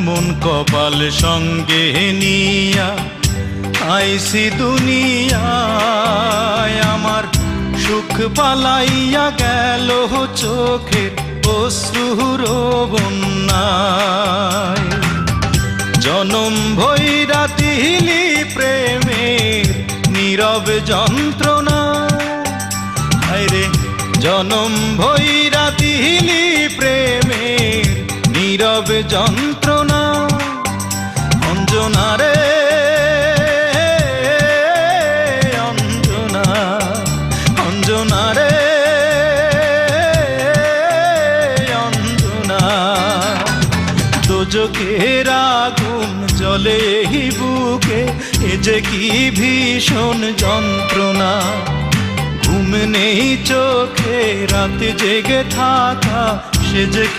এমন কপাল সঙ্গে নিয়া আইসি দুনিয়ায়, আমার সুখ পালাইয়া গেল চোখের অশ্রুর বন্যায়। জনম ভৈরা দিলি প্রেমের নীরব যন্ত্রণা, আরে জনম ভৈরা দিলি প্রেমের নীরব যন্ত্রণা। অঞ্জনা রে অঞ্জনা, অঞ্জনা রে অঞ্জনা, দোজখের আগুন জ্বলে বুকে, এ যে কি ভীষণ যন্ত্রণা। ঘুম নেই চোখে, রাত জেগে থাকা সে যে